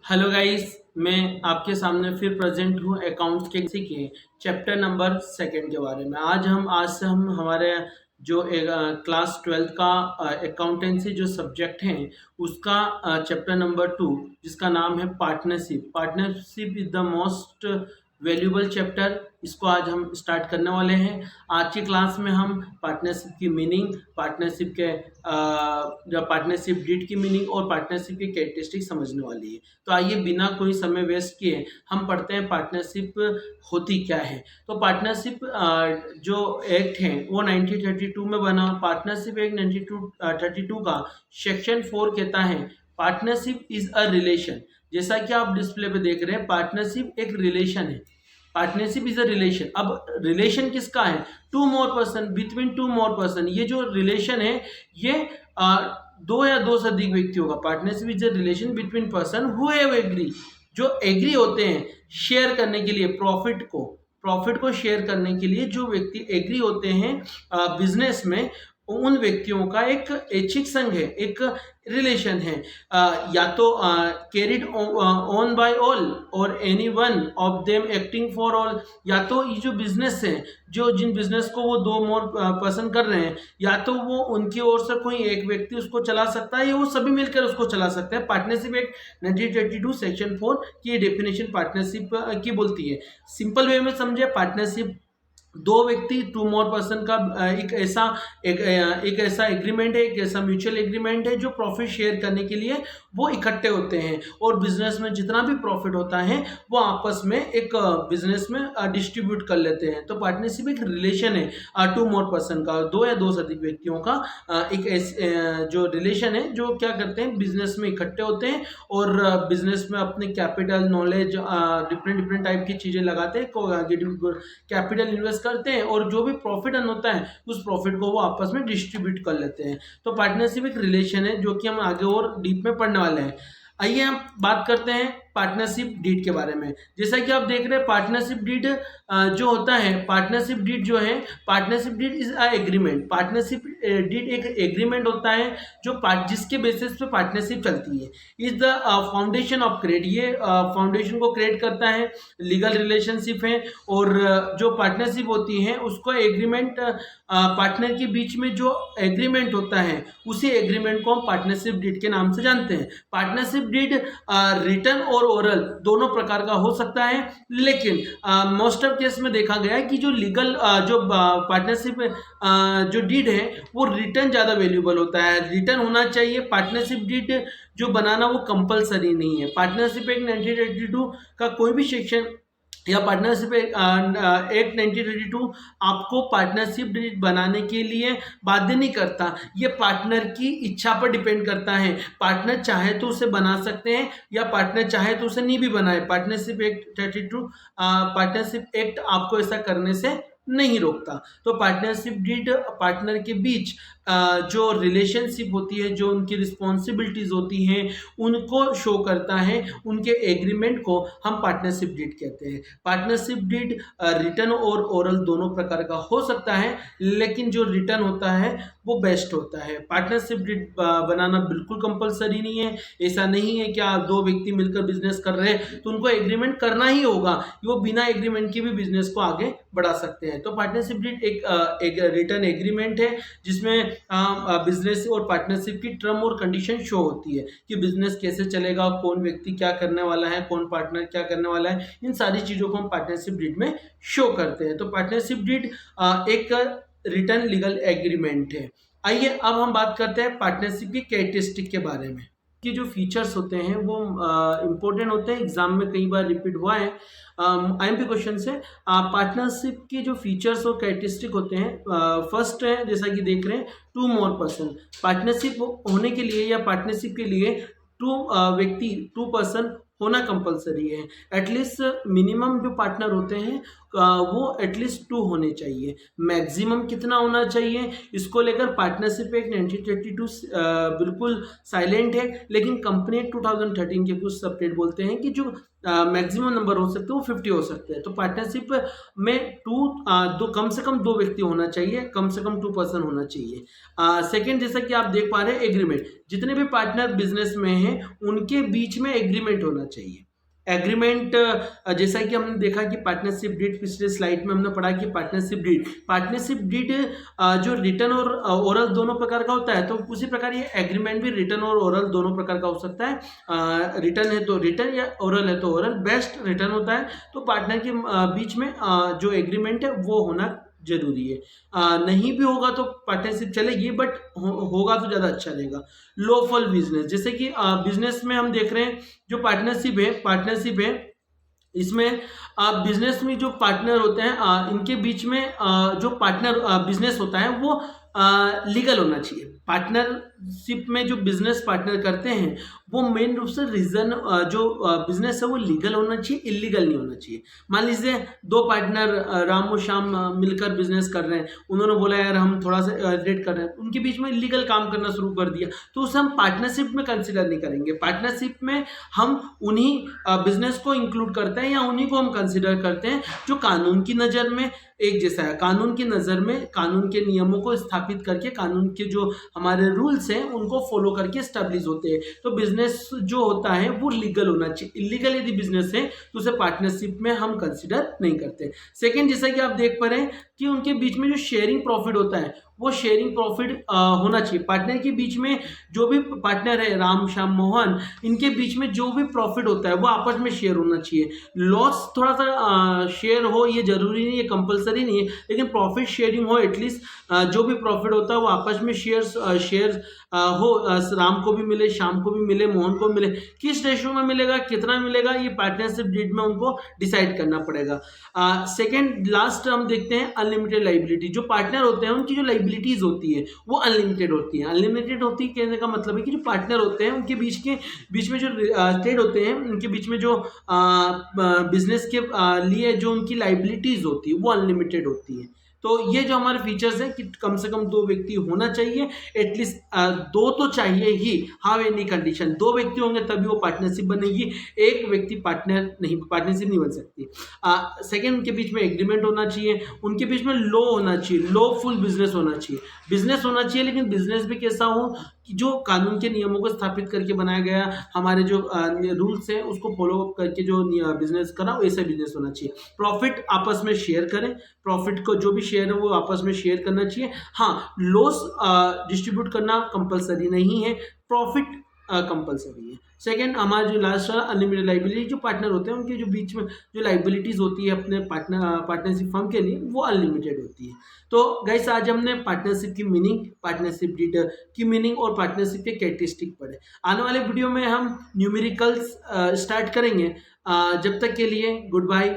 Hello guys, मैं आपके सामने फिर प्रेजेंट हूँ अकाउंट्स के किसी के चैप्टर नंबर सेकंड के बारे में। आज से हम हमारे जो क्लास 12th का अकाउंटेंसी जो सब्जेक्ट है उसका चैप्टर नंबर 2 जिसका नाम है partnership. Partnership is the most valuable chapter. इसको आज हम स्टार्ट करने वाले हैं। आज की क्लास में हम पार्टनरशिप की मीनिंग, पार्टनरशिप के पार्टनरशिप डीड की मीनिंग और पार्टनरशिप की कैरेक्टरिस्टिक समझने वाली है। तो आइए बिना कोई समय वेस्ट किए हम पढ़ते हैं पार्टनरशिप होती क्या है। तो पार्टनरशिप जो एक्ट है वो 1932 में बना। पार्टनरशिप एक्ट 1932 का सेक्शन 4 कहता है पार्टनरशिप इज अ रिलेशन। जैसा कि आप डिस्प्ले पे देख रहे हैं, पार्टनरशिप एक रिलेशन है। Partnership is a relation. अब रिलेशन किसका है? Two more person, between two more person. ये जो रिलेशन है ये दो या दो से अधिक व्यक्तियों का। Partnership is a relation between person who have agree, जो एग्री होते हैं शेयर करने के लिए प्रॉफिट को शेयर करने के लिए जो व्यक्ति एग्री होते हैं बिजनेस में, उन व्यक्तियों का एक ऐच्छिक संघ है, एक रिलेशन है। या तो कैरिड ऑन बाय ऑल और any one of them acting for all. या तो ये जो बिजनेस है, जो जिन बिजनेस को वो दो मोर पर्सन कर रहे हैं, या तो वो उनकी ओर से कोई एक व्यक्ति उसको चला सकता है या वो सभी मिलकर उसको चला सकते हैं। पार्टनरशिप एक्ट 1932 सेक्शन 4 की डेफिनेशन पार्टनरशिप की बोलती है। सिंपल वे में समझे, पार्टनरशिप दो व्यक्ति, टू मोर पर्सन का एक ऐसा एग्रीमेंट है, एक ऐसा म्यूचुअल एग्रीमेंट है जो प्रॉफिट शेयर करने के लिए वो इकट्ठे होते हैं और बिजनेस में जितना भी प्रॉफिट होता है वो आपस में एक बिजनेस में डिस्ट्रीब्यूट कर लेते हैं। तो पार्टनरशिप एक रिलेशन है टू मोर पर्सन का, दो या दो से अधिक व्यक्तियों का एक जो रिलेशन है जो क्या करते हैं, बिजनेस में इकट्ठे होते हैं और बिजनेस में अपने कैपिटल, नॉलेज, डिफरेंट टाइप की चीजें लगाते हैं, कैपिटल इन्वेस्ट करते हैं और जो भी प्रॉफिट अर्न होता है उस प्रॉफिट को वो आपस में डिस्ट्रीब्यूट कर लेते हैं। तो पार्टनरशिप एक रिलेशन है जो कि हम आगे और डीप में पढ़ने वाले हैं। आइए हम बात करते हैं पार्टनरशिप डीड के बारे में। जैसा कि आप देख रहे हैं, पार्टनरशिप डीड जो होता है, पार्टनरशिप डीड जो है, partnership deed is a agreement. Partnership deed एक एग्रीमेंट होता है जो जिसके बेसिस पे पार्टनरशिप चलती है। Is the foundation of credit, ये फाउंडेशन को क्रिएट करता है। लीगल रिलेशनशिप है और जो पार्टनरशिप होती है उसको एग्रीमेंट, पार्टनर के बीच में जो एग्रीमेंट होता है उसी एग्रीमेंट को हम पार्टनरशिप डीड के नाम से जानते हैं। पार्टनरशिप डीड रिटन और ओरल दोनों प्रकार का हो सकता है, लेकिन मोस्ट ऑफ केस में देखा गया है कि जो लीगल जो पार्टनरशिप जो डीड है वो रिटन ज़्यादा वैल्यूबल होता है, रिटन होना चाहिए। पार्टनरशिप डीड जो बनाना वो कंपलसरी नहीं है। पार्टनरशिप एक्ट 1982 का कोई भी सेक्शन या पार्टनरशिप एक्ट 1932 आपको पार्टनरशिप डीड बनाने के लिए बाध्य नहीं करता। ये पार्टनर की इच्छा पर डिपेंड करता है। पार्टनर चाहे तो उसे बना सकते हैं या पार्टनर चाहे तो उसे नहीं भी बनाए। पार्टनरशिप एक्ट 32 पार्टनरशिप एक्ट आपको ऐसा करने से नहीं रोकता। तो पार्टनरशिप डीड पार्टनर के बीच जो रिलेशनशिप होती है, जो उनकी रिस्पॉन्सिबिलिटीज होती हैं उनको शो करता है। उनके एग्रीमेंट को हम पार्टनरशिप डीड कहते हैं। पार्टनरशिप डीड रिटन और ओरल दोनों प्रकार का हो सकता है, लेकिन जो रिटन होता है वो बेस्ट होता है। पार्टनरशिप डीड बनाना बिल्कुल कंपलसरी नहीं है। ऐसा नहीं है कि आप दो व्यक्ति मिलकर बिजनेस कर रहे हैं तो उनको एग्रीमेंट करना ही होगा, वो बिना एग्रीमेंट के भी बिजनेस को आगे बढ़ा सकते हैं। तो पार्टनरशिप डीड एक रिटन एग्रीमेंट है जिसमें बिजनेस और पार्टनरशिप की टर्म और कंडीशन शो होती है कि बिजनेस कैसे चलेगा, कौन व्यक्ति क्या करने वाला है, कौन पार्टनर क्या करने वाला है, इन सारी चीजों को हम पार्टनरशिप डीड में शो करते हैं। तो पार्टनरशिप डीड एक रिटन लीगल एग्रीमेंट है। आइए अब हम बात करते हैं पार्टनरशिप की कैरेक्टरिस्टिक के बारे में। कि जो फीचर्स होते हैं वो इम्पोर्टेंट होते हैं, एग्जाम में कई बार रिपीट हुआ है IMP क्वेश्चन से। पार्टनरशिप के जो फीचर्स और कैरेक्टरिस्टिक होते हैं, फर्स्ट है जैसा कि देख रहे हैं, टू मोर पर्सन। पार्टनरशिप होने के लिए या पार्टनरशिप के लिए टू पर्सन होना कंपलसरी है। एटलीस्ट मिनिमम जो पार्टनर होते हैं वो एटलीस्ट 2 होने चाहिए। मैक्सिमम कितना होना चाहिए, इसको लेकर पार्टनरशिप एक्ट 1932 बिल्कुल साइलेंट है, लेकिन कंपनी एक्ट 2013 के कुछ सेपरेट बोलते हैं कि जो मैक्सिमम नंबर हो सकते हैं वो 50 हो सकते हैं। तो पार्टनरशिप में दो कम से कम 2 व्यक्ति होना चाहिए, कम से कम 2 पर्सन होना चाहिए। सेकेंड, जैसा कि आप देख पा रहे हैं, एग्रीमेंट, जितने भी पार्टनर बिजनेस में हैं उनके बीच में एग्रीमेंट होना चाहिए। एग्रीमेंट, जैसा कि हमने देखा कि पार्टनरशिप डीड, पिछले स्लाइड में हमने पढ़ा कि पार्टनरशिप डीड जो रिटन और ओरल दोनों प्रकार का होता है, तो उसी प्रकार ये एग्रीमेंट भी रिटन और ओरल दोनों प्रकार का हो सकता है। रिटन है तो रिटन या ओरल है तो ओरल, बेस्ट रिटन होता है। तो पार्टनर के बीच में जो एग्रीमेंट है वो होना जरूरी है। नहीं भी होगा तो पार्टनरशिप चलेगी, बट होगा तो ज़्यादा अच्छा रहेगा। लॉफुल बिजनेस, जैसे कि बिजनेस में हम देख रहे हैं जो पार्टनरशिप है इसमें बिजनेस में जो पार्टनर होते हैं इनके बीच में जो पार्टनर बिजनेस होता है वो लीगल होना चाहिए। पार्टनरशिप में जो बिजनेस पार्टनर करते हैं वो मेन रूप से रीजन जो बिजनेस है वो लीगल होना चाहिए, इलीगल नहीं होना चाहिए। मान लीजिए 2 पार्टनर राम और श्याम मिलकर बिजनेस कर रहे हैं, उन्होंने बोला यार हम थोड़ा सा रेट कर रहे हैं, उनके बीच में इलीगल काम करना शुरू कर दिया, तो उसे हम पार्टनरशिप में कंसिडर नहीं करेंगे। पार्टनरशिप में हम उन्हीं बिजनेस को इंक्लूड करते हैं या उन्हीं को हम कंसिडर करते हैं जो कानून की नज़र में एक जैसा है। कानून की नज़र में कानून के नियमों को स्थापित करके, कानून के जो हमारे रूल्स हैं उनको फॉलो करके स्टैब्लिश होते हैं। तो बिजनेस जो होता है वो लीगल होना चाहिए। इलीगल यदि बिजनेस है तो उसे पार्टनरशिप में हम कंसिडर नहीं करते। सेकेंड, जैसा कि आप देख पा रहे हैं कि उनके बीच में जो शेयरिंग प्रॉफिट होता है वो शेयरिंग प्रॉफिट होना चाहिए। पार्टनर के बीच में जो भी पार्टनर है, राम श्याम मोहन, इनके बीच में जो भी प्रॉफिट होता है वो आपस में शेयर होना चाहिए। लॉस थोड़ा सा शेयर हो ये जरूरी नहीं है, कंपलसरी नहीं है, लेकिन प्रॉफिट शेयरिंग हो एटलीस्ट। जो भी प्रॉफिट होता है वो आपस में शेयर हो, राम को भी मिले, श्याम को भी मिले, मोहन को मिले। किस रेशियो में मिलेगा, कितना मिलेगा, ये पार्टनरशिप डीड में उनको डिसाइड करना पड़ेगा। सेकेंड लास्ट हम देखते हैं अनलिमिटेड लाइबिलिटी। जो पार्टनर होते हैं उनकी जो लाइबिलिटीज होती है वो अनलिमिटेड होती है। अनलिमिटेड होती है कहने का मतलब है कि जो पार्टनर होते हैं उनके बीच में जो ट्रेड होते हैं, उनके बीच में जो बिजनेस के लिए जो उनकी लाइबिलिटीज होती है वो अनलिमिटेड होती है। तो ये जो हमारे फीचर्स हैं कि कम से कम 2 व्यक्ति होना चाहिए, एटलीस्ट 2 तो चाहिए ही। हाउ एनी कंडीशन, 2 व्यक्ति होंगे तभी वो पार्टनरशिप बनेगी, एक व्यक्ति पार्टनरशिप नहीं बन सकती। सेकेंड, उनके बीच में एग्रीमेंट होना चाहिए, उनके बीच में लॉ होना चाहिए, लॉफुल बिजनेस होना चाहिए। बिजनेस होना चाहिए लेकिन बिजनेस भी कैसा हो कि जो कानून के नियमों को स्थापित करके बनाया गया, हमारे जो रूल्स हैं उसको फॉलो करके जो बिजनेस करा वैसा बिजनेस होना चाहिए। प्रॉफिट आपस में शेयर करें, प्रॉफिट को जो भी शेयर है वो आपस में शेयर करना चाहिए। हाँ, लॉस डिस्ट्रीब्यूट करना कंपलसरी नहीं है, प्रॉफिट कंपलसरी है। सेकेंड, हमारा जो लास्ट अनलिमिटेड लाइबिलिटी, जो पार्टनर होते हैं उनके जो बीच में जो लाइबिलिटीज होती है अपने पार्टनरशिप फर्म के लिए वो अनलिमिटेड होती है। तो गाइस आज हमने पार्टनरशिप की मीनिंग, पार्टनरशिप डीड की मीनिंग और पार्टनरशिप के कैरेक्टरिस्टिक पढ़े। आने वाले वीडियो में हम न्यूमेरिकल्स स्टार्ट करेंगे। जब तक के लिए गुड बाय।